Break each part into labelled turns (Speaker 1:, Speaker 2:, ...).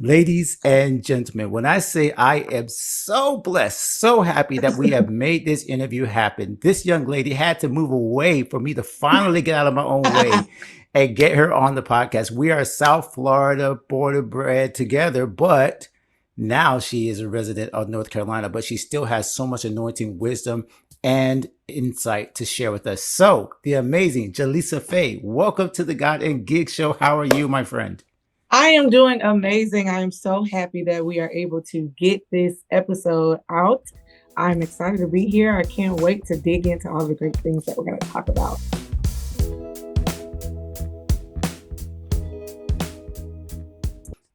Speaker 1: Ladies and gentlemen, when I say I am so blessed, so happy that we have made this interview happen, this young lady had to move away for me to finally get out of my own way and get her on the podcast. We are South Florida, born and bred together, but now she is a resident of North Carolina, but she still has so much anointing, wisdom, and insight to share with us. So, the amazing Jalisa Faye, welcome to the God and Gig Show. How are you, my friend?
Speaker 2: I am doing amazing. I am so happy that we are able to get this episode out. I'm excited to be here. I can't wait to dig into all the great things that we're going to talk about.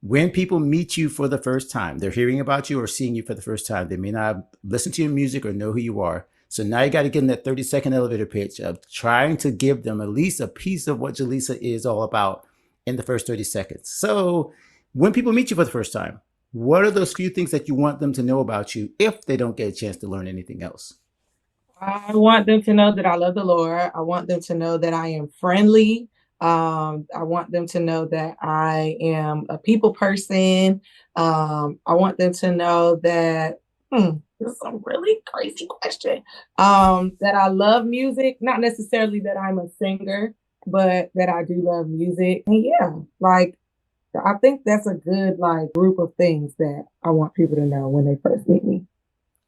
Speaker 1: When people meet you for the first time, they're hearing about you or seeing you for the first time. They may not listen to your music or know who you are. So now you got to give them that 30-second elevator pitch of trying to give them at least a piece of what Jalisa is all about in the first 30 seconds. So when people meet you for the first time, what are those few things that you want them to know about you if they don't get a chance to learn anything else?
Speaker 2: I want them to know that I love the Lord. I want them to know that I am friendly. I want them to know that I am a people person. I want them to know that, this is a really crazy question, that I love music, not necessarily that I'm a singer, but that I do love music. And yeah, I think that's a good group of things that I want people to know when they first meet me.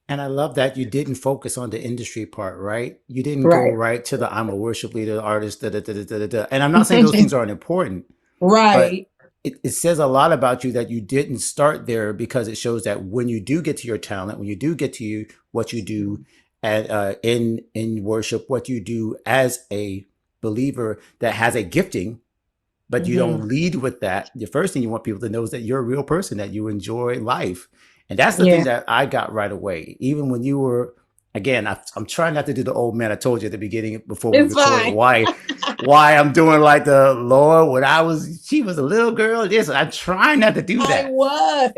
Speaker 1: And I love that you didn't focus on the industry part, right? You didn't go right to the I'm a worship leader, artist, da, da, da, da, da, da. And I'm not saying those things aren't important.
Speaker 2: Right.
Speaker 1: But it says a lot about you that you didn't start there, because it shows that when you do get to your talent, when you do get to what you do in worship, what you do as a believer that has a gifting, but you don't lead with that. The first thing you want people to know is that you're a real person, that you enjoy life. And that's the thing that I got right away. Even when you were, again, I'm trying not to do the old man I told you at the beginning before we recorded why I'm doing like the Lord when she was a little girl. Yes, I'm trying not to do that.
Speaker 2: I was.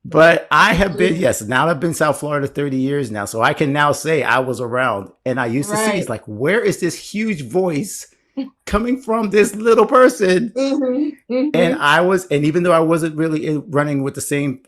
Speaker 1: But I have been, now I've been South Florida 30 years now. So I can now say I was around, and I used to see, it's like, where is this huge voice coming from this little person? And even though I wasn't really running with the same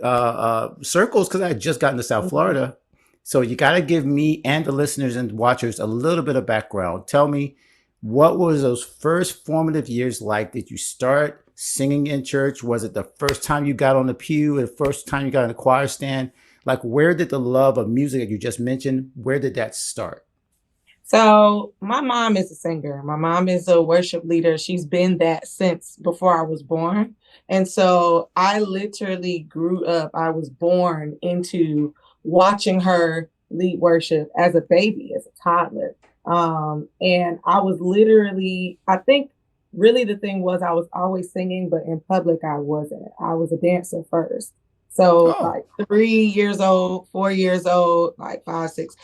Speaker 1: circles, because I had just gotten to South Florida. So you got to give me and the listeners and watchers a little bit of background. Tell me, what was those first formative years like? Did you start singing in church? Was it the first time you got on the pew, the first time you got in a choir stand? Like, where did the love of music that you just mentioned, where did that start?
Speaker 2: So my mom is a singer. My mom is a worship leader. She's been that since before I was born. And so I literally grew up, I was born into watching her lead worship as a baby, as a toddler. And I was literally, I think really the thing was I was always singing, but in public I wasn't. I was a dancer first. So 3 years old, 4 years old, 5, 6,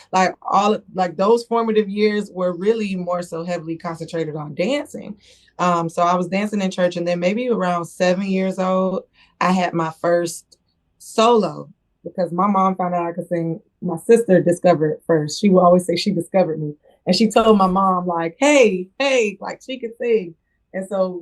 Speaker 2: those formative years were really more so heavily concentrated on dancing. So I was dancing in church, and then maybe around 7 years old, I had my first solo, because my mom found out I could sing. My sister discovered it first. She would always say she discovered me. And she told my mom, hey, she could sing. And so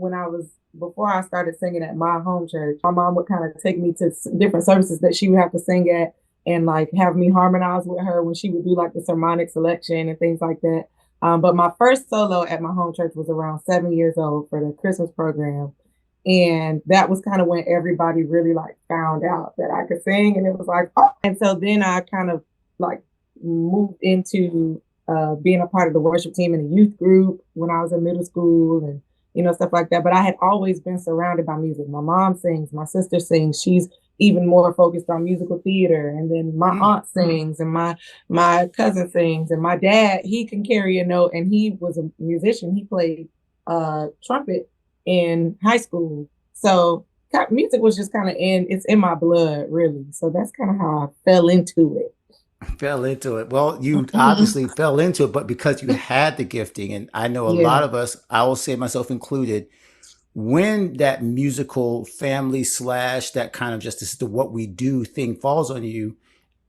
Speaker 2: before I started singing at my home church, my mom would kind of take me to different services that she would have to sing at, and have me harmonize with her when she would do the sermonic selection and things like that. But my first solo at my home church was around 7 years old for the Christmas program. And that was kind of when everybody really found out that I could sing, and it was oh. And so then I kind of moved into being a part of the worship team in a youth group when I was in middle school, and stuff like that. But I had always been surrounded by music. My mom sings, my sister sings. She's even more focused on musical theater. And then my aunt sings, and my cousin sings, and my dad, he can carry a note, and he was a musician. He played trumpet in high school. So music was just kind of it's in my blood, really. So that's kind of how I fell into it.
Speaker 1: Well, you obviously fell into it, but because you had the gifting. And I know a lot of us, I will say myself included, when that musical family / that kind of just this is what we do thing falls on you,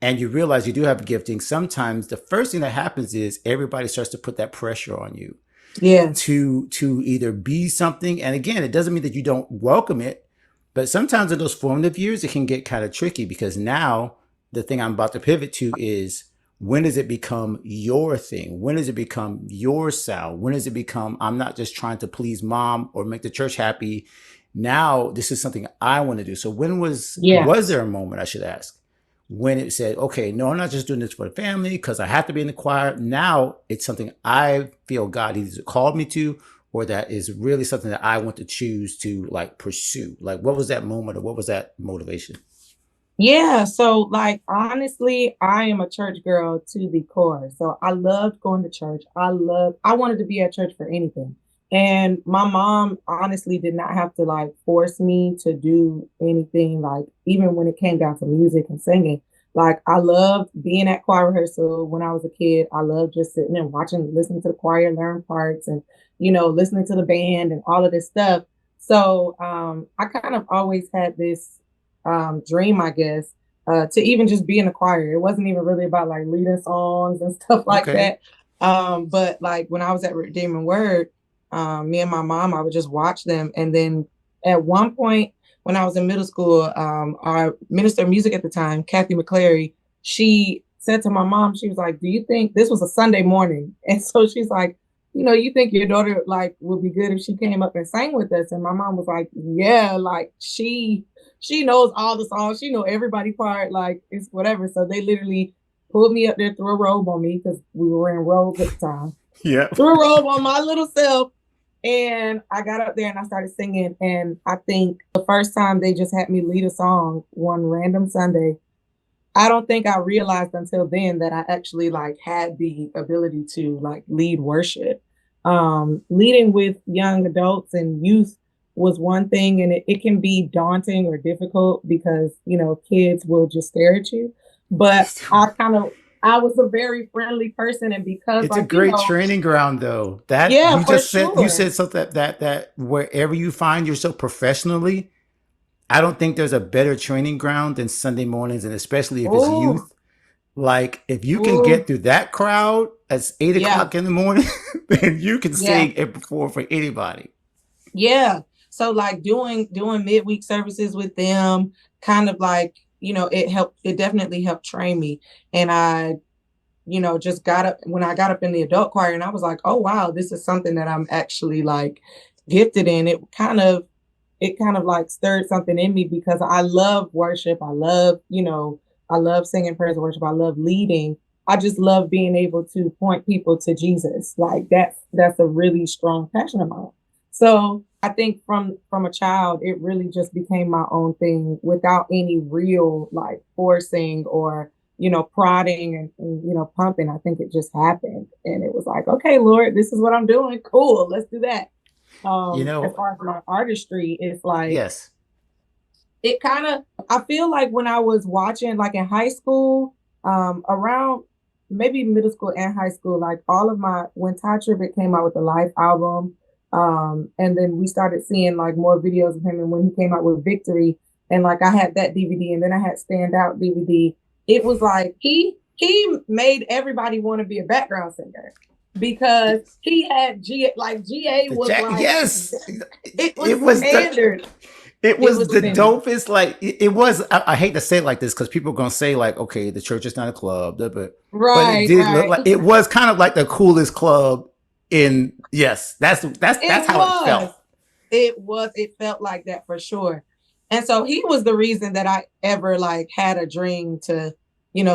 Speaker 1: and you realize you do have a gifting, sometimes the first thing that happens is everybody starts to put that pressure on you. To either be something. And again, it doesn't mean that you don't welcome it, But sometimes in those formative years, it can get kind of tricky because now the thing I'm about to pivot to is, when does it become your thing? When does it become your sound? When does it become, I'm not just trying to please mom or make the church happy. Now this is something I want to do. So when was
Speaker 2: Yes.
Speaker 1: there a moment, I should ask, when it said, okay, no, I'm not just doing this for the family because I have to be in the choir. Now it's something I feel God either called me to, or that is really something that I want to choose to like pursue. Like, what was that moment, or what was that motivation?
Speaker 2: Yeah, so like honestly, I am a church girl to the core. So I loved going to church. I wanted to be at church for anything. And my mom honestly did not have to like force me to do anything, like even when it came down to music and singing. Like I loved being at choir rehearsal when I was a kid. I loved just sitting and watching, listening to the choir learn parts and, listening to the band and all of this stuff. So I kind of always had this dream, I guess, to even just be in the choir. It wasn't even really about like leading songs and stuff like
Speaker 1: Okay.
Speaker 2: that. But like when I was at Redeeming Word, me and my mom, I would just watch them. And then at one point when I was in middle school, our minister of music at the time, Kathy McClary, she said to my mom, she was like, do you think this was a Sunday morning? And so she's like, you think your daughter like would be good if she came up and sang with us? And my mom was like, yeah, like she knows all the songs. She know everybody part. Like it's whatever. So they literally pulled me up there, threw a robe on me because we were wearing robes at the time.
Speaker 1: Yeah.
Speaker 2: Threw a robe on my little self. And I got up there and I started singing. And I think the first time they just had me lead a song one random Sunday, I don't think I realized until then that I actually like had the ability to like lead worship. Leading with young adults and youth was one thing, and it can be daunting or difficult because kids will just stare at you. But I was a very friendly person, and because
Speaker 1: It's a
Speaker 2: like
Speaker 1: great training ground, though. That
Speaker 2: yeah,
Speaker 1: you
Speaker 2: for
Speaker 1: just said, you
Speaker 2: sure,
Speaker 1: said something that wherever you find yourself professionally, I don't think there's a better training ground than Sunday mornings, and especially if it's
Speaker 2: oh,
Speaker 1: youth. Like if you can get
Speaker 2: oh,
Speaker 1: through that crowd at eight
Speaker 2: yeah,
Speaker 1: o'clock in the morning, then you can
Speaker 2: yeah.
Speaker 1: sing and perform for anybody.
Speaker 2: Yeah. So like doing midweek services with them, kind of like, it definitely helped train me. And I, just got up when I got up in the adult choir and I was like, oh wow, this is something that I'm actually like gifted in. It kind of like stirred something in me because I love worship. I love singing praise and worship. I love leading. I just love being able to point people to Jesus. Like that's a really strong passion of mine. So I think from a child, it really just became my own thing without any real like forcing or prodding and pumping. I think it just happened, and it was like, okay, Lord, this is what I'm doing. Cool, let's do that.
Speaker 1: You
Speaker 2: As
Speaker 1: know,
Speaker 2: far as my artistry, it's like
Speaker 1: yes.
Speaker 2: it kind of, I feel like when I was watching like in high school, around maybe middle school and high school, like all of my when Tye Tribbett came out with the Life album, and then we started seeing like more videos of him, and when he came out with Victory, and like I had that DVD, and then I had Stand Out DVD. It was like he made everybody want to be a background singer because he had GA
Speaker 1: The
Speaker 2: was
Speaker 1: Jack,
Speaker 2: like
Speaker 1: yes,
Speaker 2: it was
Speaker 1: it was the
Speaker 2: standard.
Speaker 1: it
Speaker 2: It
Speaker 1: was
Speaker 2: was
Speaker 1: the
Speaker 2: standard.
Speaker 1: dopest. Like it was. I hate to say it like this because people are gonna say like, okay, the church is not a club, but it
Speaker 2: Right,
Speaker 1: did look
Speaker 2: right.
Speaker 1: like it was kind of like the coolest club. In yes,
Speaker 2: It
Speaker 1: that's how it
Speaker 2: was.
Speaker 1: felt.
Speaker 2: It felt like that for sure. And so he was the reason that I ever like had a dream to,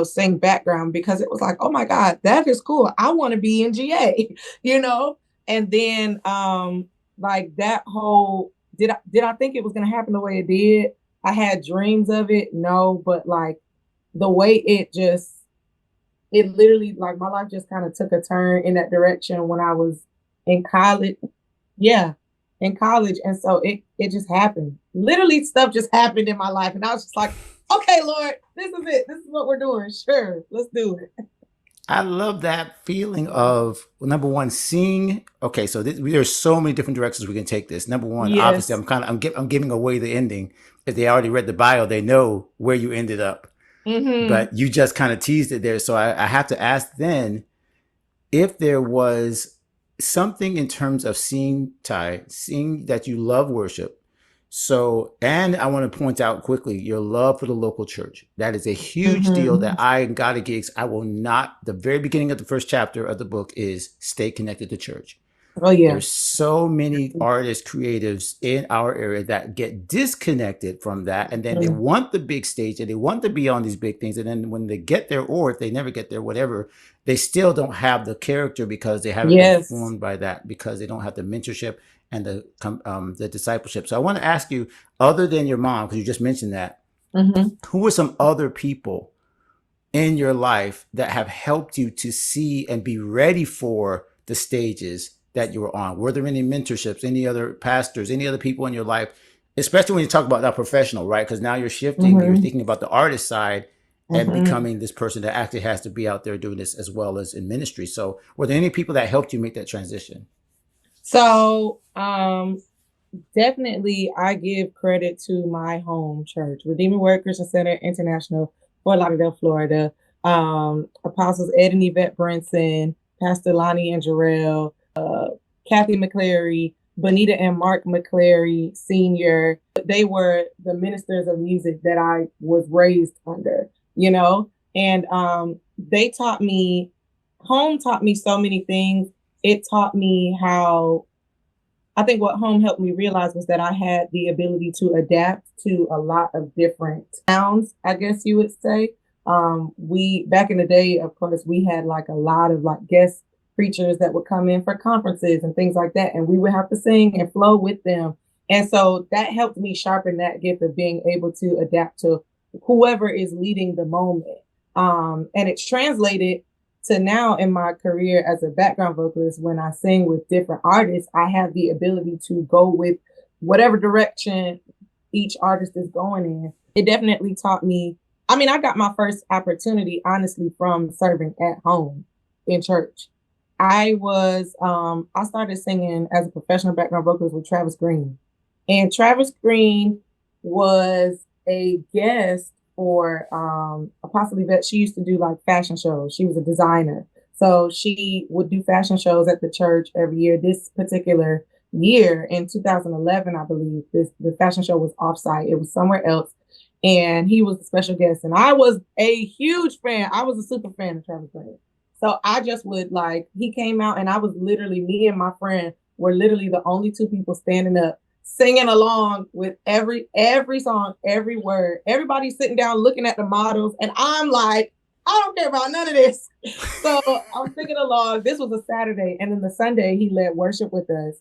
Speaker 2: sing background because it was like, oh my God, that is cool. I want to be in GA, you know? And then like that whole did I think it was gonna happen the way it did? I had dreams of it, no, but like the way it literally like my life just kind of took a turn in that direction when I was in college. Yeah, in college. And so it just happened. Literally stuff just happened in my life. And I was just like, okay, Lord, this is it. This is what we're doing. Sure, let's do it.
Speaker 1: I love that feeling of, well, number one, seeing. Okay, so there's so many different directions we can take this. Number one, obviously,
Speaker 2: Yes.
Speaker 1: I'm giving away the ending. If they already read the bio, they know where you ended up.
Speaker 2: Mm-hmm.
Speaker 1: But you just kind of teased it there. So I have to ask then, if there was something in terms of seeing Tye, seeing that you love worship, So, and I want to point out quickly your love for the local church. That is a huge deal
Speaker 2: Mm-hmm.
Speaker 1: that I got to get. I will not, the very beginning of the first chapter of the book is stay connected to church.
Speaker 2: Oh yeah.
Speaker 1: There's so many artists, creatives in our area that get disconnected from that. And then they
Speaker 2: Mm.
Speaker 1: want the big stage and they want to be on these big things. And then when they get there, or if they never get there, whatever, they still don't have the character because they haven't been
Speaker 2: Yes.
Speaker 1: formed by that, because they don't have the mentorship and the discipleship. So I want to ask you, other than your mom, because you just mentioned that,
Speaker 2: Mm-hmm.
Speaker 1: who are some other people in your life that have helped you to see and be ready for the stages that you were on? Were there any mentorships, any other pastors, any other people in your life, especially when you talk about that professional, right? Because now you're shifting, you're
Speaker 2: Mm-hmm.
Speaker 1: thinking about the artist side and
Speaker 2: Mm-hmm.
Speaker 1: becoming this person that actually has to be out there doing this as well as in ministry. So were there any people that helped you make that transition?
Speaker 2: So, definitely I give credit to my home church, Redeeming Word Christian Center International, Fort Lauderdale, Florida. Apostles Ed and Yvette Brinson, Pastor Lonnie and Jarrell, Kathy McClary, Bonita and Mark McClary Sr. They were the ministers of music that I was raised under, you know, and they taught me, home taught me so many things. It taught me how, I think what home helped me realize was that I had the ability to adapt to a lot of different sounds, I guess you would say. We, back in the day, of course, we had like a lot of like guest preachers that would come in for conferences and things like that, and we would have to sing and flow with them. And so that helped me sharpen that gift of being able to adapt to whoever is leading the moment. And it's translated to now in my career as a background vocalist. When I sing with different artists, I have the ability to go with whatever direction each artist is going in. It definitely taught me. I mean, I got my first opportunity, honestly, from serving at home in church. I started singing as a professional background vocalist with Travis Greene. And Travis Greene was a guest for Apostle Yvette. She used to do like fashion shows. She was a designer. So she would do fashion shows at the church every year. This particular year in 2011, I believe, the fashion show was offsite. It was somewhere else. And he was a special guest. And I was a huge fan. I was a super fan of Travis Greene. So I just would like, he came out and I was literally, me and my friend were literally the only two people standing up singing along with every song, every word. Everybody's sitting down looking at the models, and I'm like, I don't care about none of this. So I'm singing along. This was a Saturday, and then the Sunday he led worship with us,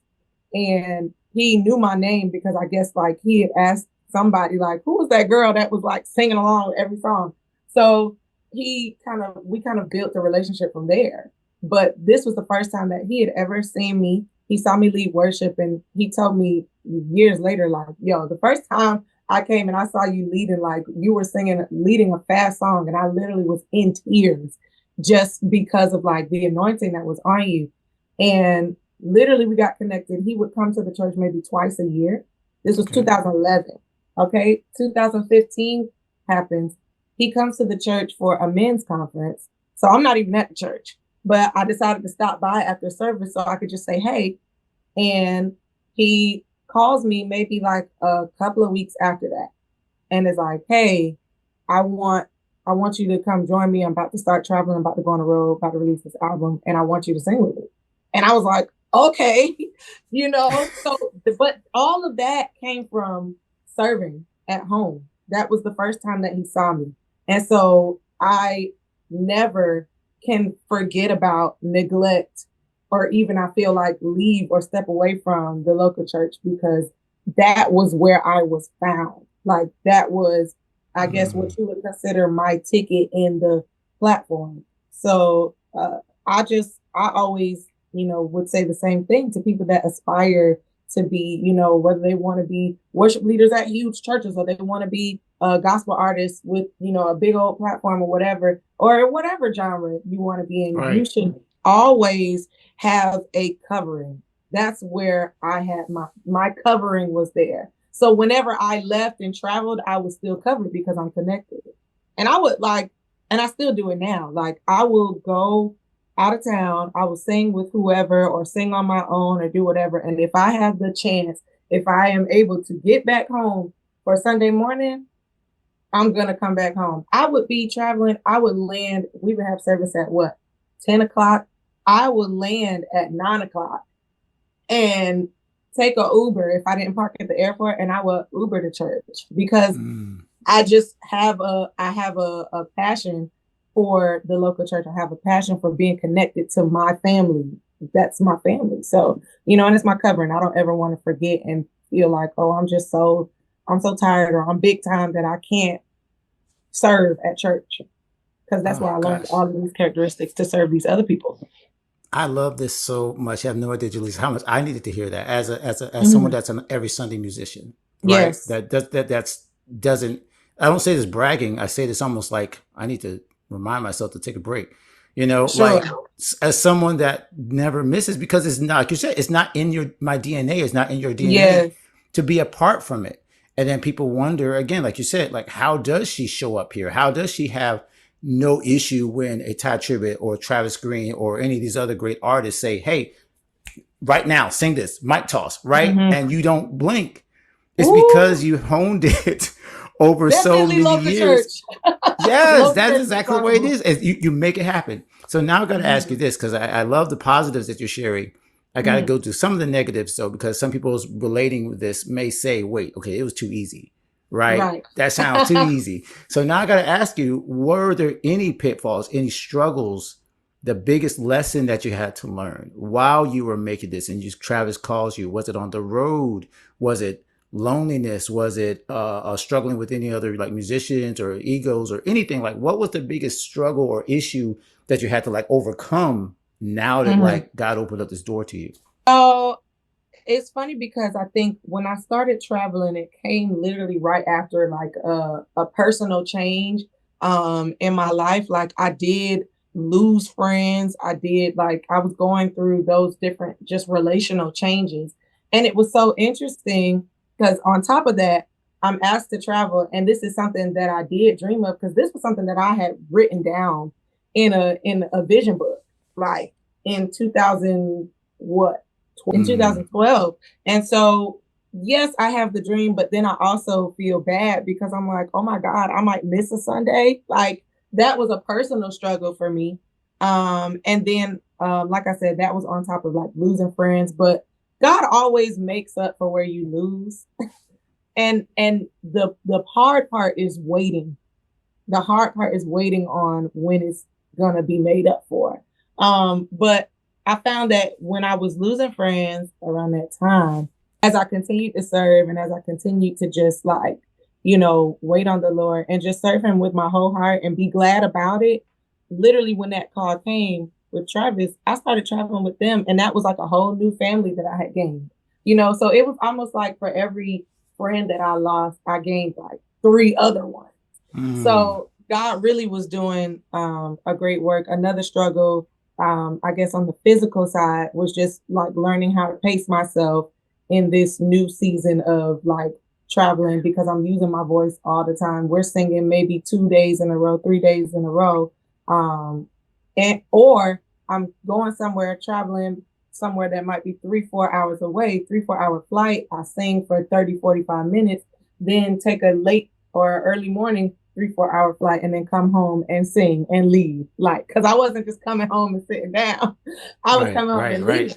Speaker 2: and he knew my name because I guess like he had asked somebody like, who was that girl that was like singing along with every song? So we kind of built the relationship from there. But this was the first time that he had ever seen me. He saw me lead worship, and he told me years later, like, yo, the first time I came and I saw you leading, like you were leading a fast song, and I literally was in tears just because of like the anointing that was on you. And literally we got connected. He would come to the church maybe twice a year. This was 2011. Okay. 2015 happens. He comes to the church for a men's conference. So I'm not even at the church, but I decided to stop by after service so I could just say, hey. And he calls me maybe like a couple of weeks after that and is like, hey, I want you to come join me. I'm about to start traveling. I'm about to go on the road, about to release this album, and I want you to sing with me. And I was like, okay, so, but all of that came from serving at home. That was the first time that he saw me. And so I never can forget about, neglect, or even I feel like leave or step away from the local church, because that was where I was found. Like that was, I guess, what you would consider my ticket in the platform. So I always, would say the same thing to people that aspire to be, whether they want to be worship leaders at huge churches or they want to be gospel artists with, a big old platform or whatever genre you want to be in. Right. You should always have a covering. That's where I had my covering was there. So whenever I left and traveled, I was still covered because I'm connected. And I would and I still do it now. Like I will go out of town, I will sing with whoever or sing on my own or do whatever. And if I have the chance if I am able to get back home for Sunday morning, I'm going to come back home. I would be traveling. I would land. We would have service at what? 10 o'clock. I would land at 9 o'clock and take a Uber if I didn't park at the airport, and I would Uber to church because I just have a passion for the local church. I have a passion for being connected to my family. That's my family. So, and it's my covering. I don't ever want to forget and feel like, oh, I'm so tired or I'm big time that I can't serve at church, because that's why I learned all of these characteristics to serve these other people.
Speaker 1: I love this so much. I have no idea, Jalisa, how much I needed to hear that as someone that's an every Sunday musician, right?
Speaker 2: Yes.
Speaker 1: That's doesn't. I don't say this bragging. I say this almost like I need to remind myself to take a break. Sure. Like as someone that never misses, because it's not, like you said, it's not in my DNA. It's not in your DNA to be apart from it. And then people wonder again, like you said, like how does she show up here? How does she have no issue when a Tye Tribbett or Travis Greene or any of these other great artists say, hey, right now, sing this, mic toss, right? And you don't blink. It's because you honed it over
Speaker 2: Definitely
Speaker 1: so many years. Yes, that's exactly the way it is. You make it happen. So now I've got to ask you this, because I love the positives that you're sharing. I got to go through some of the negatives, though, because some people relating with this may say, wait, okay, it was too easy. Right? That sounds too easy. So now I got to ask you, were there any pitfalls, any struggles, the biggest lesson that you had to learn while you were making this and Travis calls you? Was it on the road? Was it loneliness? Was it struggling with any other like musicians or egos or anything? Like, what was the biggest struggle or issue that you had to like overcome now that like God opened up this door to you?
Speaker 2: Oh, it's funny because I think when I started traveling, it came literally right after like a personal change in my life. Like I did lose friends. I was going through those different just relational changes. And it was so interesting because on top of that, I'm asked to travel. And this is something that I did dream of, because this was something that I had written down in a vision book, like in 2012. And so, yes, I have the dream, but then I also feel bad because I'm like, oh my God, I might miss a Sunday. Like that was a personal struggle for me. And then, like I said, that was on top of like losing friends, but God always makes up for where you lose. and the hard part is waiting. The hard part is waiting on when it's going to be made up for. But I found that when I was losing friends around that time, as I continued to serve and as I continued to just like, wait on the Lord and just serve him with my whole heart and be glad about it. Literally, when that call came with Travis, I started traveling with them. And that was like a whole new family that I had gained, so it was almost like for every friend that I lost, I gained like 3 other ones. So God really was doing a great work. Another struggle, I guess on the physical side, was just like learning how to pace myself in this new season of like traveling, because I'm using my voice all the time. We're singing maybe 2 days in a row, 3 days in a row. Or I'm going somewhere, traveling somewhere that might be 3-4 hours away, 3-4 hour flight. I sing for 30-45 minutes, then take a late or early morning 3-4 hour flight, and then come home and sing and leave. Like, because I wasn't just coming home and sitting down. I was coming home and leaving.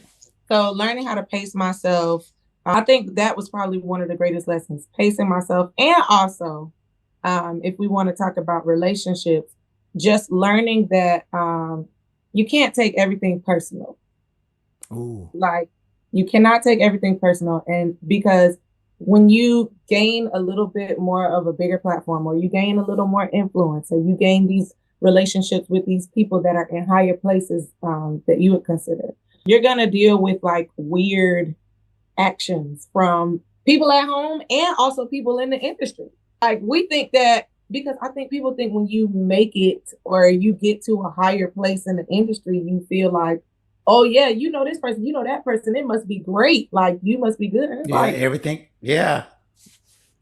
Speaker 2: So learning how to pace myself, I think that was probably one of the greatest lessons, pacing myself. And also, if we want to talk about relationships, just learning that you can't take everything personal. Ooh. Like, you cannot take everything personal. And because when you gain a little bit more of a bigger platform, or you gain a little more influence, or you gain these relationships with these people that are in higher places that you would consider, you're going to deal with like weird actions from people at home and also people in the industry. Like, we think that, because I think people think when you make it or you get to a higher place in the industry, you feel like, oh yeah, this person, that person, it must be great. Like, you must be good.
Speaker 1: Yeah, like, everything. Yeah.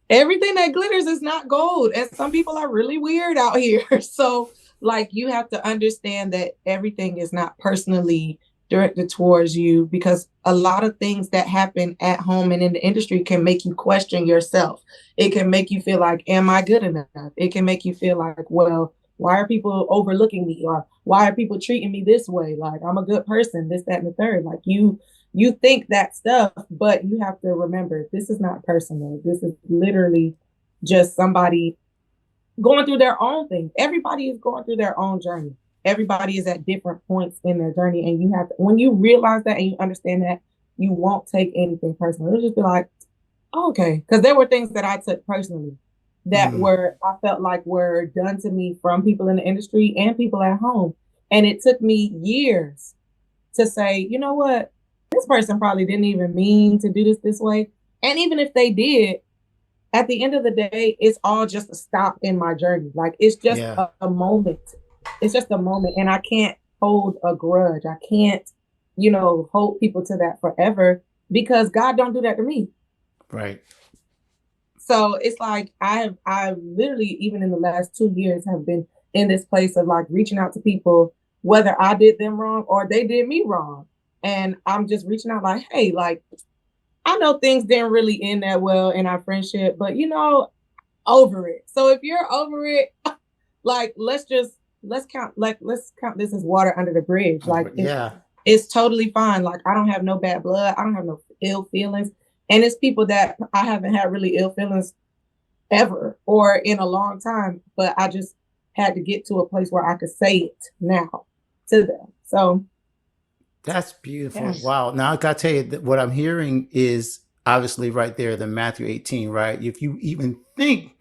Speaker 2: Everything that glitters is not gold. And some people are really weird out here. So like, you have to understand that everything is not personally directed towards you, because a lot of things that happen at home and in the industry can make you question yourself. It can make you feel like, am I good enough? It can make you feel like, well, why are people overlooking me? Or why are people treating me this way? Like, I'm a good person, this, that, and the third. Like, you think that stuff, but you have to remember, this is not personal. This is literally just somebody going through their own thing. Everybody is going through their own journey. Everybody is at different points in their journey. And you have to, when you realize that and you understand that, you won't take anything personal. It'll just be like, oh, okay. Because there were things that I took personally that I felt like were done to me from people in the industry and people at home. And it took me years to say, you know what? This person probably didn't even mean to do this way. And even if they did, at the end of the day, it's all just a stop in my journey. Like, it's just a moment. It's just a moment. And I can't hold a grudge. I can't, hold people to that forever, because God don't do that to me.
Speaker 1: Right.
Speaker 2: So it's like, I literally, even in the last 2 years, have been in this place of like reaching out to people, whether I did them wrong or they did me wrong. And I'm just reaching out like, hey, like, I know things didn't really end that well in our friendship, but over it. So if you're over it, like, let's count this as water under the bridge. Like, it's totally fine. Like, I don't have no bad blood. I don't have no ill feelings. And it's people that I haven't had really ill feelings ever or in a long time, but I just had to get to a place where I could say it now to them. So
Speaker 1: that's beautiful. Yes. Wow. Now I got to tell you that what I'm hearing is obviously right there, the Matthew 18, right? If you even think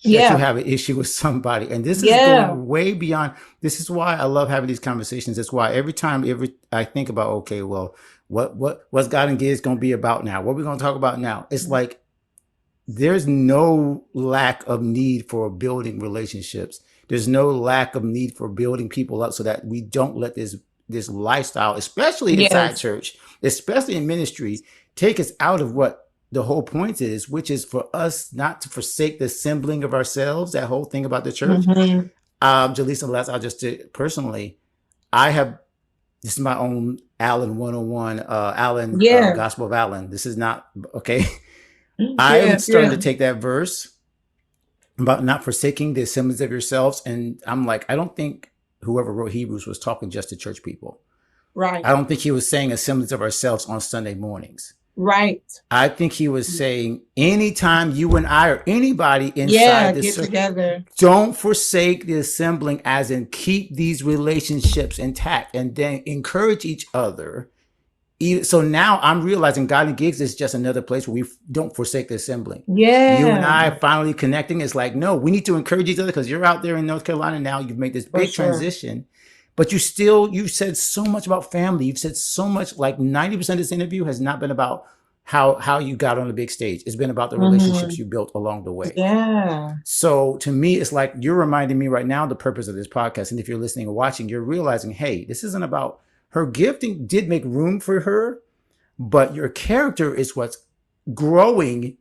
Speaker 1: that you have an issue with somebody, and this is going way beyond, this is why I love having these conversations. That's why every time I think about, okay, well, what's God and Giz going to be about now? What are we going to talk about now? It's like, there's no lack of need for building relationships. There's no lack of need for building people up so that we don't let this lifestyle, especially inside church, especially in ministry, take us out of what the whole point is, which is for us not to forsake the assembling of ourselves, that whole thing about the church. Jalisa, I'll just personally, this is my own Allen 101, Gospel of Allen. This is not, okay. I am starting to take that verse about not forsaking the assemblies of yourselves. And I'm like, I don't think whoever wrote Hebrews was talking just to church people.
Speaker 2: Right.
Speaker 1: I don't think he was saying assemblies of ourselves on Sunday mornings.
Speaker 2: Right.
Speaker 1: I think he was saying anytime you and I or anybody inside this
Speaker 2: get together,
Speaker 1: don't forsake the assembling, as in keep these relationships intact and then encourage each other. So now I'm realizing God and Gigs is just another place where we don't forsake the assembling.
Speaker 2: Yeah.
Speaker 1: You and I finally connecting. It's like, no, we need to encourage each other, because you're out there in North Carolina now. You've made this big transition, but you said so much about family. You've said so much, like 90% of this interview has not been about how you got on the big stage. It's been about the relationships you built along the way.
Speaker 2: Yeah.
Speaker 1: So to me, it's like you're reminding me right now the purpose of this podcast. And if you're listening or watching, you're realizing, hey, this isn't about her gifting. Did make room for her, but your character is what's growing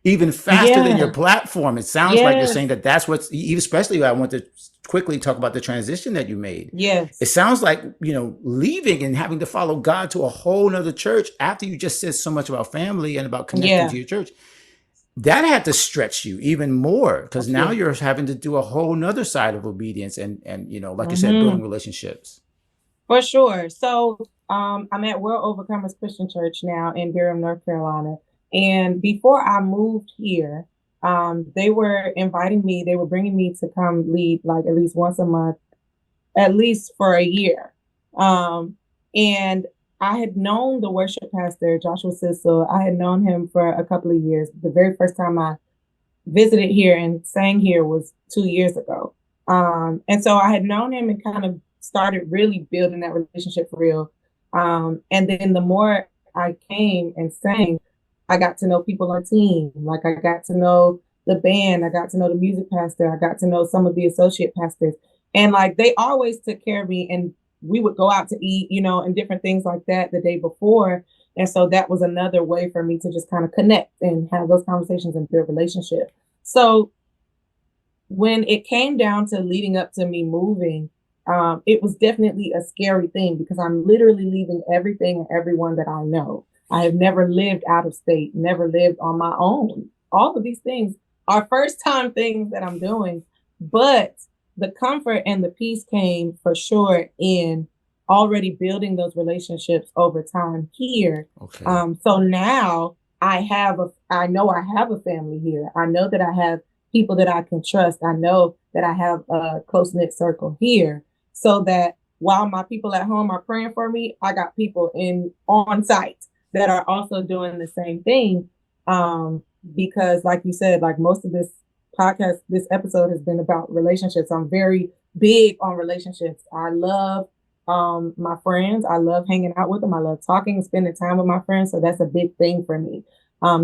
Speaker 1: even faster than your platform. It sounds like you're saying that's what's, especially I want to quickly talk about the transition that you made.
Speaker 2: Yes.
Speaker 1: It sounds like, leaving and having to follow God to a whole nother church after you just said so much about family and about connecting to your church. That had to stretch you even more, because now you're having to do a whole nother side of obedience and like you said, building relationships.
Speaker 2: For sure. So I'm at World Overcomers Christian Church now in Durham, North Carolina. And before I moved here, they were inviting me, they were bringing me to come lead like at least once a month, at least for a year. And I had known the worship pastor, Joshua Sissel. I had known him for a couple of years. The very first time I visited here and sang here was 2 years ago. And so I had known him and kind of started really building that relationship for real. And then the more I came and sang, I got to know people on the team. Like, I got to know the band. I got to know the music pastor. I got to know some of the associate pastors. And like, they always took care of me, and we would go out to eat, and different things like that the day before. And so that was another way for me to just kind of connect and have those conversations and build relationship. So when it came down to leading up to me moving, it was definitely a scary thing because I'm literally leaving everything and everyone that I know. I have never lived out of state, never lived on my own. All of these things are first time things that I'm doing, but the comfort and the peace came for sure in already building those relationships over time here.
Speaker 1: Okay.
Speaker 2: So now I know I have a family here. I know that I have people that I can trust. I know that I have a close-knit circle here, so that while my people at home are praying for me, I got people on site that are also doing the same thing. Because like you said, like most of this podcast, this episode has been about relationships. I'm very big on relationships. I love my friends. I love hanging out with them. I love talking and spending time with my friends. So that's a big thing for me.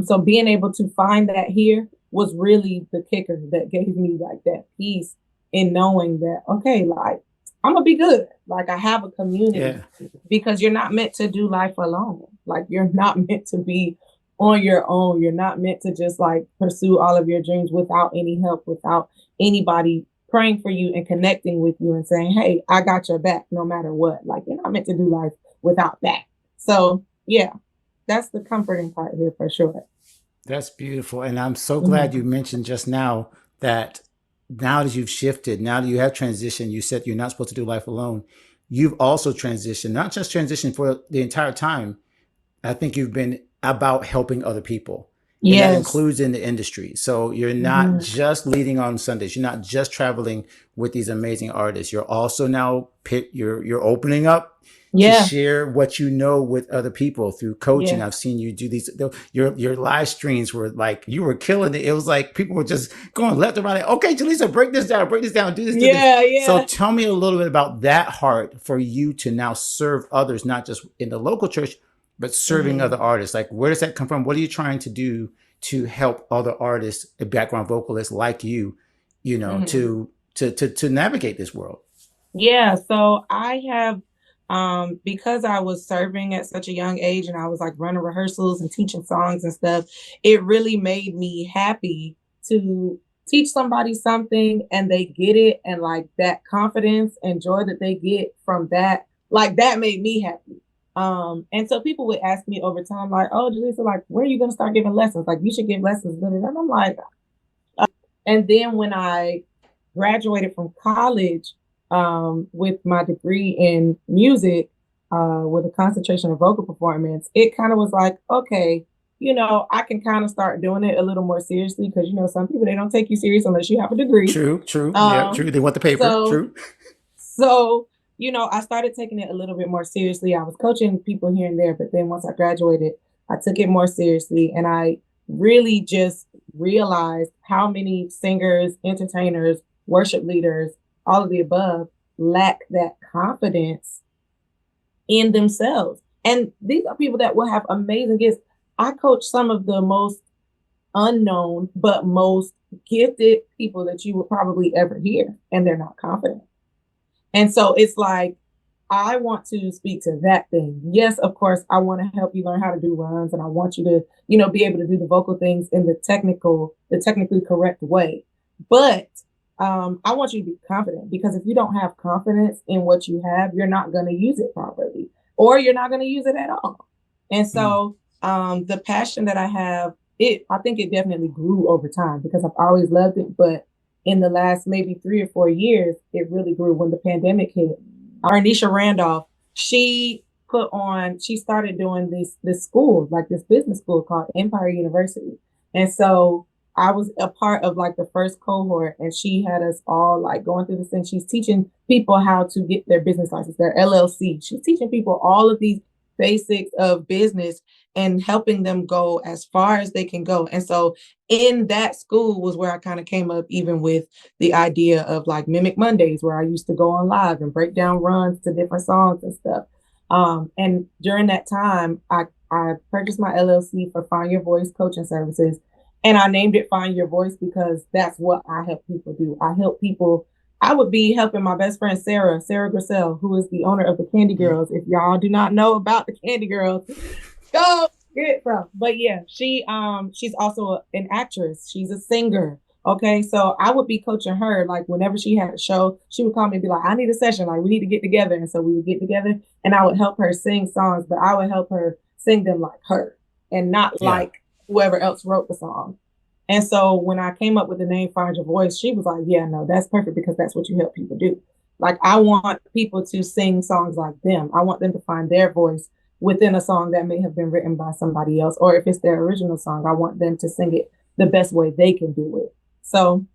Speaker 2: So being able to find that here was really the kicker that gave me like that peace in knowing that, okay, like I'm gonna be good. Like I have a community, because you're not meant to do life alone. Like you're not meant to be on your own. You're not meant to just like pursue all of your dreams without any help, without anybody praying for you and connecting with you and saying, hey, I got your back no matter what. Like you're not meant to do life without that. So yeah, that's the comforting part here for sure.
Speaker 1: That's beautiful. And I'm so glad you mentioned just now that now that you've shifted, now that you have transitioned, you said you're not supposed to do life alone. You've also transitioned, not just transitioned for the entire time. I think you've been about helping other people. And that includes in the industry. So you're not just leading on Sundays. You're not just traveling with these amazing artists. You're also now you're opening up to share what you know with other people through coaching. I've seen you do these. Your live streams were like, you were killing it. It was like people were just going left and right. Like, okay, Jalisa, break this down, do this, do this. So tell me a little bit about that heart for you to now serve others, not just in the local church, but serving other artists. Like, where does that come from? What are you trying to do to help other artists, background vocalists like you, you know, to navigate this world?
Speaker 2: Yeah. So I have, because I was serving at such a young age and I was like running rehearsals and teaching songs and stuff, it really made me happy to teach somebody something and they get it. And like that confidence and joy that they get from that, like that made me happy. And so people would ask me over time, like, oh, Jalisa, like, when are you going to start giving lessons? Like, you should give lessons. And I'm like, and then when I graduated from college, with my degree in music, with a concentration of vocal performance, it kind of was like, okay, you know, I can kind of start doing it a little more seriously because, you know, some people, they don't take you serious unless you have a degree.
Speaker 1: True. Yeah, true. They want the paper. True.
Speaker 2: So, you know, I started taking it a little bit more seriously. I was coaching people here and there, but then once I graduated, I took it more seriously. And I really just realized how many singers, entertainers, worship leaders, all of the above lack that confidence in themselves. And these are people that will have amazing gifts. I coach some of the most unknown, but most gifted people that you would probably ever hear, and they're not confident. And so it's like, I want to speak to that thing. Yes, of course, I want to help you learn how to do runs, and I want you to, you know, be able to do the vocal things in the technically correct way. But I want you to be confident, because if you don't have confidence in what you have, you're not going to use it properly, or you're not going to use it at all. And so the passion that I have, I think it definitely grew over time because I've always loved it. But in the last maybe 3 or 4 years, it really grew when the pandemic hit. Arnisha Randolph, she started doing this school, like this business school called Empire University. And so I was a part of like the first cohort, and she had us all like going through this thing. She's teaching people how to get their business license, their LLC. She's teaching people all of these basics of business and helping them go as far as they can go. And so in that school was where I kind of came up even with the idea of like Mimic Mondays, where I used to go on live and break down runs to different songs and stuff. And during that time, I purchased my LLC for Find Your Voice Coaching Services. And I named it Find Your Voice because that's what I help people do. I help people. I would be helping my best friend, Sarah Grissell, who is the owner of the Candy Girls. If y'all do not know about the Candy Girls, go get it from. But yeah, she's also an actress. She's a singer. Okay, so I would be coaching her. Like whenever she had a show, she would call me and be like, I need a session. Like we need to get together. And so we would get together and I would help her sing songs, but I would help her sing them like her and not
Speaker 1: Yeah.
Speaker 2: like whoever else wrote the song. And so when I came up with the name Find Your Voice, she was like, yeah, no, that's perfect because that's what you help people do. Like I want people to sing songs like them. I want them to find their voice within a song that may have been written by somebody else. Or if it's their original song, I want them to sing it the best way they can do it. So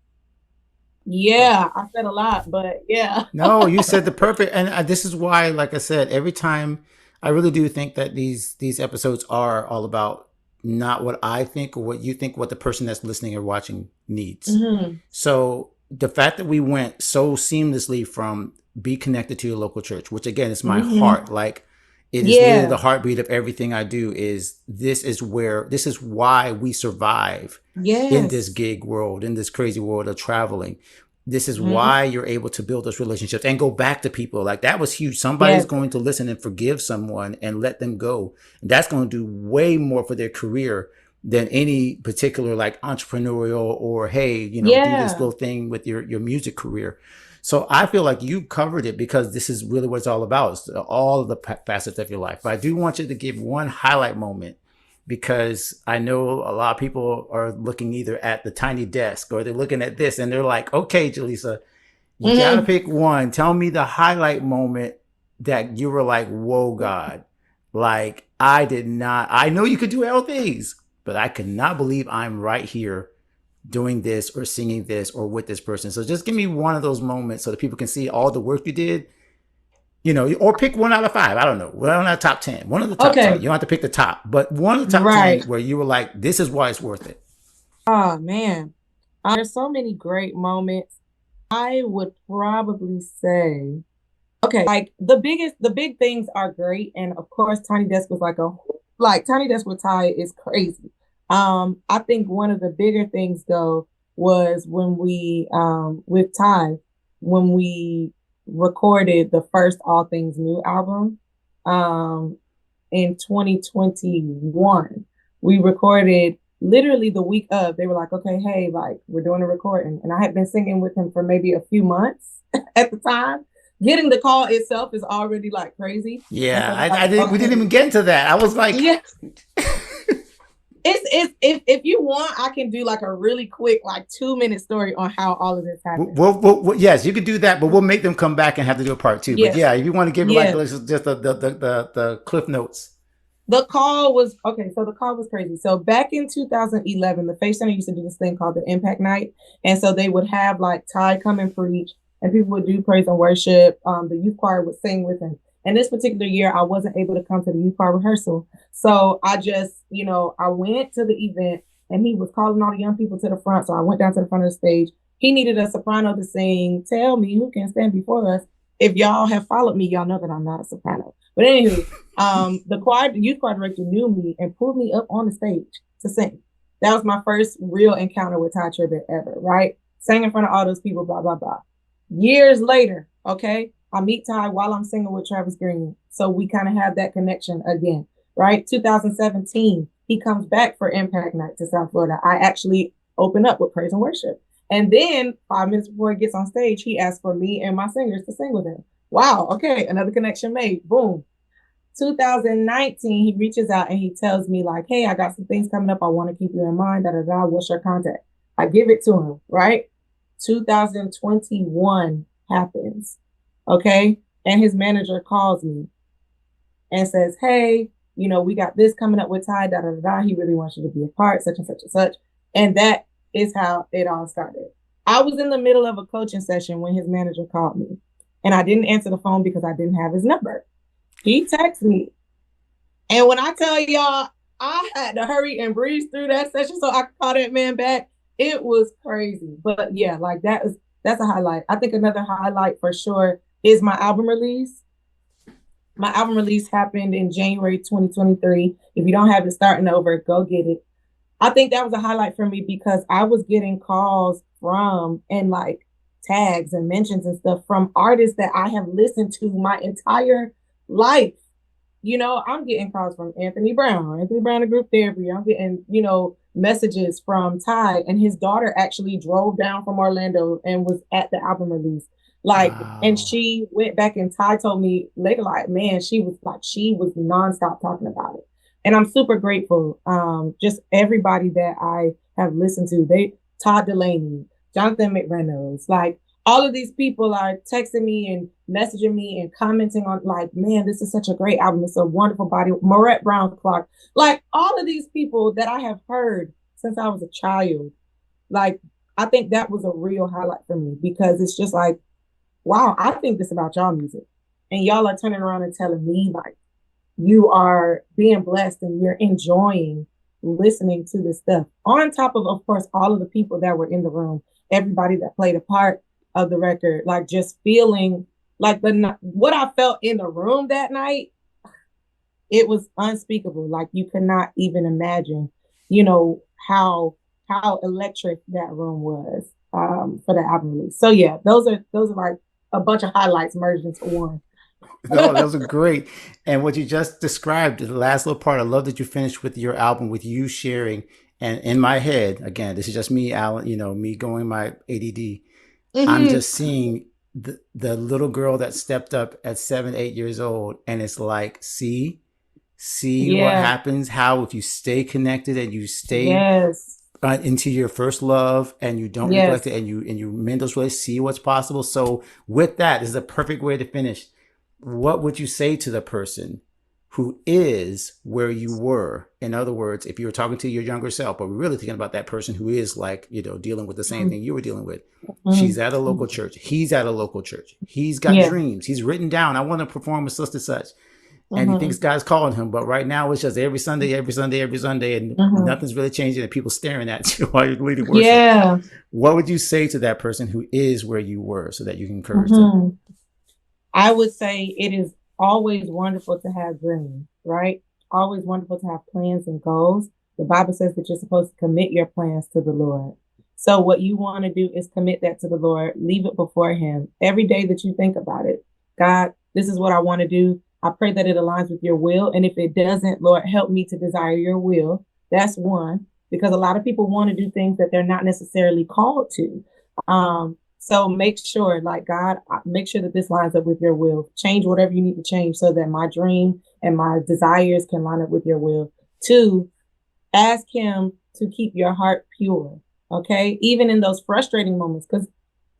Speaker 2: yeah, I said a lot, but yeah.
Speaker 1: No, you said the perfect, and this is why, like I said, every time I really do think that these episodes are all about not what I think or what you think, what the person that's listening or watching needs.
Speaker 2: Mm-hmm.
Speaker 1: So the fact that we went so seamlessly from be connected to your local church, which again is my heart, like it is literally the heartbeat of everything I do. This is why we survive in this gig world, in this crazy world of traveling. This is why you're able to build those relationships and go back to people. Like that was huge. Somebody's going to listen and forgive someone and let them go. And that's going to do way more for their career than any particular like entrepreneurial or, hey, do this little thing with your music career. So I feel like you covered it because this is really what it's all about. It's all of the facets of your life. But I do want you to give one highlight moment, because I know a lot of people are looking either at the tiny desk or they're looking at this and they're like, okay, Jalisa, you gotta pick one. Tell me the highlight moment that you were like, whoa, God, like I know you could do all things, but I could not believe I'm right here doing this or singing this or with this person. So just give me one of those moments so that people can see all the work you did. Or pick one out of 5. I don't know. One out of the top 10. One of the top 10. You don't have to pick the top, but one of the top 10 where you were like, this is why it's worth it.
Speaker 2: Oh, man. There's so many great moments. I would probably say, okay, like the big things are great. And of course, Tiny Desk was Tiny Desk with Tye is crazy. I think one of the bigger things though was when we, with Tye, when we recorded the first All Things New album in 2021. We recorded literally the week of. They were like, okay, hey, like we're doing a recording. And I had been singing with him for maybe a few months at the time. Getting the call itself is already like crazy.
Speaker 1: Yeah, we didn't even get into that. I was like,
Speaker 2: yeah. If you want, I can do like a really quick, like 2-minute story on how all of this happened.
Speaker 1: Well, yes, you could do that, but we'll make them come back and have to do a part 2. But yeah, if you want to give me like just the cliff notes.
Speaker 2: The call was okay. So the call was crazy. So back in 2011, the Faith Center used to do this thing called the Impact Night, and so they would have like Tye come and preach, and people would do praise and worship. The youth choir would sing with him. And this particular year, I wasn't able to come to the youth choir rehearsal. So I just, I went to the event and he was calling all the young people to the front. So I went down to the front of the stage. He needed a soprano to sing Tell Me Who Can Stand Before Us. If y'all have followed me, y'all know that I'm not a soprano. But anywho, the youth choir director knew me and pulled me up on the stage to sing. That was my first real encounter with Tye Tribbett ever, right? Sang in front of all those people, blah, blah, blah. Years later, okay, I meet Tye while I'm singing with Travis Greene. So we kind of have that connection again, right? 2017, he comes back for Impact Night to South Florida. I actually open up with praise and worship. And then 5 minutes before he gets on stage, he asks for me and my singers to sing with him. Wow, okay, another connection made, boom. 2019, he reaches out and he tells me like, hey, I got some things coming up. I want to keep you in mind, what's your contact? I give it to him, right? 2021 happens. Okay. And his manager calls me and says, hey, we got this coming up with Tye, He really wants you to be a part, such and such and such. And that is how it all started. I was in the middle of a coaching session when his manager called me and I didn't answer the phone because I didn't have his number. He texted me. And when I tell y'all, I had to hurry and breeze through that session so I could call that man back. It was crazy. But yeah, like that's a highlight. I think another highlight for sure is my album release. My album release happened in January 2023. If you don't have it starting over, go get it. I think that was a highlight for me because I was getting calls from and like tags and mentions and stuff from artists that I have listened to my entire life. I'm getting calls from Anthony Brown, the group Therapy. I'm getting, messages from Tye, and his daughter actually drove down from Orlando and was at the album release. Like, and
Speaker 1: Wow.
Speaker 2: she went back, and Tye told me later, like, man, she was nonstop talking about it. And I'm super grateful. Just everybody that I have listened to, Todd Delaney, Jonathan McReynolds, like all of these people are texting me and messaging me and commenting on, like, man, this is such a great album. It's a wonderful body. Marette Brown Clark, like all of these people that I have heard since I was a child. Like, I think that was a real highlight for me, because it's just like, wow, I think this about y'all music. And y'all are turning around and telling me, like, you are being blessed and you're enjoying listening to this stuff. On top of course, all of the people that were in the room, everybody that played a part of the record, like just feeling like what I felt in the room that night, it was unspeakable. Like, you could not even imagine, how electric that room was for the album release. So yeah, those are like a bunch of highlights merged into one.
Speaker 1: No, those are great. And what you just described, the last little part, I love that you finished with your album with you sharing. And in my head, again, this is just me, Alan, me going my ADD. I'm just seeing the little girl that stepped up at 7, 8 years old. And it's like, see what happens, how if you stay connected and you stay into your first love and you don't neglect it and you mend those ways, see what's possible. So with that, this is a perfect way to finish. What would you say to the person who is where you were? In other words, if you were talking to your younger self, but we're really thinking about that person who is like, dealing with the same thing you were dealing with. She's at a local church. He's at a local church. He's got dreams. He's written down, I want to perform with such and such. And he thinks God's calling him. But right now it's just every Sunday. And nothing's really changing. And people staring at you while you're leading worship.
Speaker 2: Yeah.
Speaker 1: What would you say to that person who is where you were so that you can encourage them?
Speaker 2: I would say it is always wonderful to have dreams, right? Always wonderful to have plans and goals. The Bible says that you're supposed to commit your plans to the Lord. So what you want to do is commit that to the Lord, leave it before him. Every day that you think about it, God, this is what I want to do. I pray that it aligns with your will. And if it doesn't, Lord, help me to desire your will. That's one, because a lot of people want to do things that they're not necessarily called to. So make sure, like, God, make sure that this lines up with your will. Change whatever you need to change so that my dream and my desires can line up with your will. 2, ask him to keep your heart pure. Okay. Even in those frustrating moments, because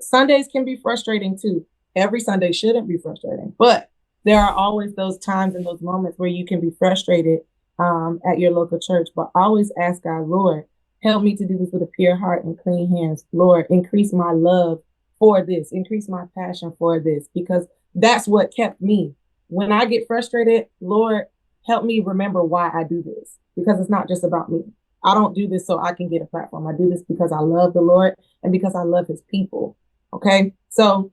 Speaker 2: Sundays can be frustrating too. Every Sunday shouldn't be frustrating, but there are always those times and those moments where you can be frustrated at your local church, but always ask God, Lord, help me to do this with a pure heart and clean hands. Lord, increase my love for this, increase my passion for this, because that's what kept me. When I get frustrated, Lord, help me remember why I do this, because it's not just about me. I don't do this so I can get a platform. I do this because I love the Lord and because I love his people. Okay. So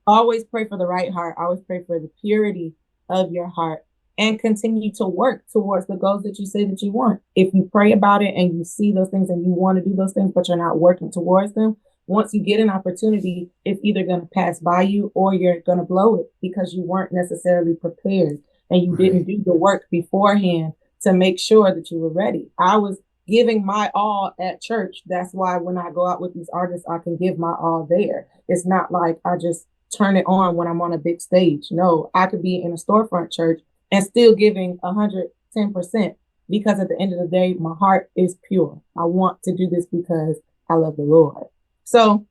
Speaker 2: always pray for the right heart. Always pray for the purity of your heart and continue to work towards the goals that you say that you want. If you pray about it and you see those things and you want to do those things, but you're not working towards them, once you get an opportunity, it's either going to pass by you or you're going to blow it because you weren't necessarily prepared and you didn't do the work beforehand to make sure that you were ready. I was giving my all at church. That's why when I go out with these artists, I can give my all there. It's not like I just turn it on when I'm on a big stage. No, I could be in a storefront church and still giving 110% because at the end of the day, my heart is pure. I want to do this because I love the Lord. So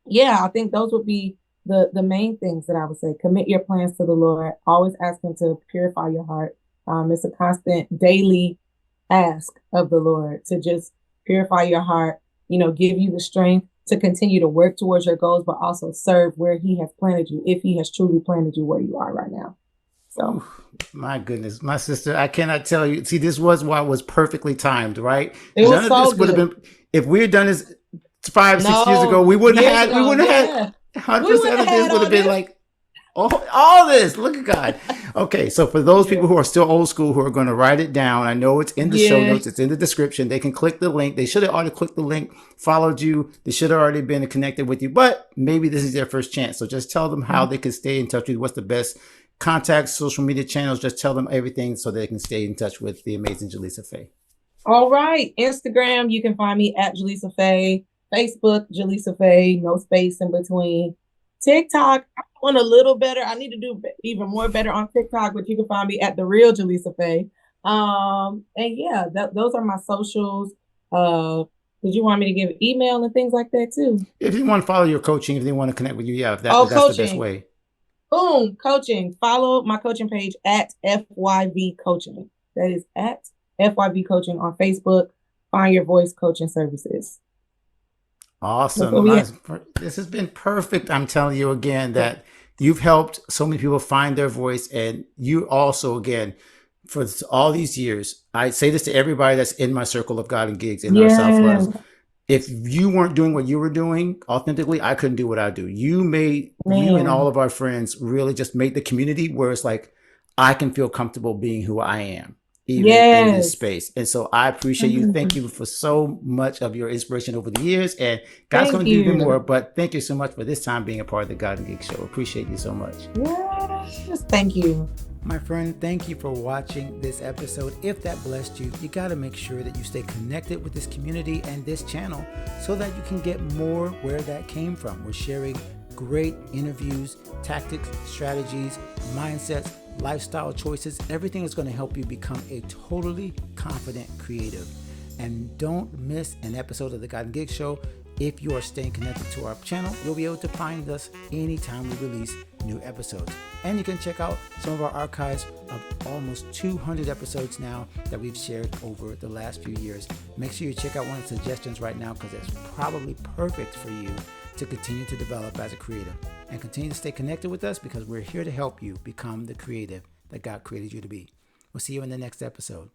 Speaker 2: yeah, I think those would be the main things that I would say. Commit your plans to the Lord. Always ask him to purify your heart. It's a constant daily ask of the Lord to just purify your heart, give you the strength to continue to work towards your goals, but also serve where he has planted you, if he has truly planted you where you are right now. So,
Speaker 1: my goodness, my sister, I cannot tell you. See, this was why it was perfectly timed, right?
Speaker 2: It was so good.
Speaker 1: Would have been, if we had done this 5, 6 years ago, we wouldn't have had 100% of this would have been like, all this. Look at God. Okay, so for those people who are still old school, who are going to write it down, I know it's in the show notes, it's in the description. They can click the link. They should have already clicked the link, followed you. They should have already been connected with you, but maybe this is their first chance. So just tell them how they can stay in touch with you. What's the best contact, social media channels? Just tell them everything so they can stay in touch with the amazing Jalisa Faye.
Speaker 2: All right. Instagram, you can find me at Jalisa Faye. Facebook, Jalisa Faye, no space in between. TikTok, I want a little better. I need to do even more better on TikTok, but you can find me at the real Jalisa Faye. And yeah, those are my socials. Did you want me to give email and things like that too?
Speaker 1: If you want to follow your coaching, if they want to connect with you, yeah,
Speaker 2: Oh,
Speaker 1: that's the best
Speaker 2: coaching.
Speaker 1: way.
Speaker 2: Boom, coaching. Follow my coaching page at FYV Coaching. That is at FYV Coaching on Facebook. Find Your Voice Coaching Services.
Speaker 1: Awesome. This has been perfect. I'm telling you again that you've helped so many people find their voice. And you also, again, for all these years, I say this to everybody that's in my circle of God and gigs in our South Florida. If you weren't doing what you were doing authentically, I couldn't do what I do. You and all of our friends really just made the community where it's like, I can feel comfortable being who I am, even in this space. And so I appreciate you. Thank you for so much of your inspiration over the years. And God's going to do even more. But thank you so much for this time being a part of the God and Gig Show. Appreciate you so much.
Speaker 2: Yes, thank you.
Speaker 1: My friend, thank you for watching this episode. If that blessed you, you got to make sure that you stay connected with this community and this channel so that you can get more where that came from. We're sharing great interviews, tactics, strategies, mindsets, lifestyle choices. Everything is going to help you become a totally confident creative. And don't miss an episode of the God and Gig Show. If you are staying connected to our channel, you'll be able to find us anytime we release new episodes. And you can check out some of our archives of almost 200 episodes now that we've shared over the last few years. Make sure you check out one of the suggestions right now because it's probably perfect for you to continue to develop as a creative. And continue to stay connected with us because we're here to help you become the creative that God created you to be. We'll see you in the next episode.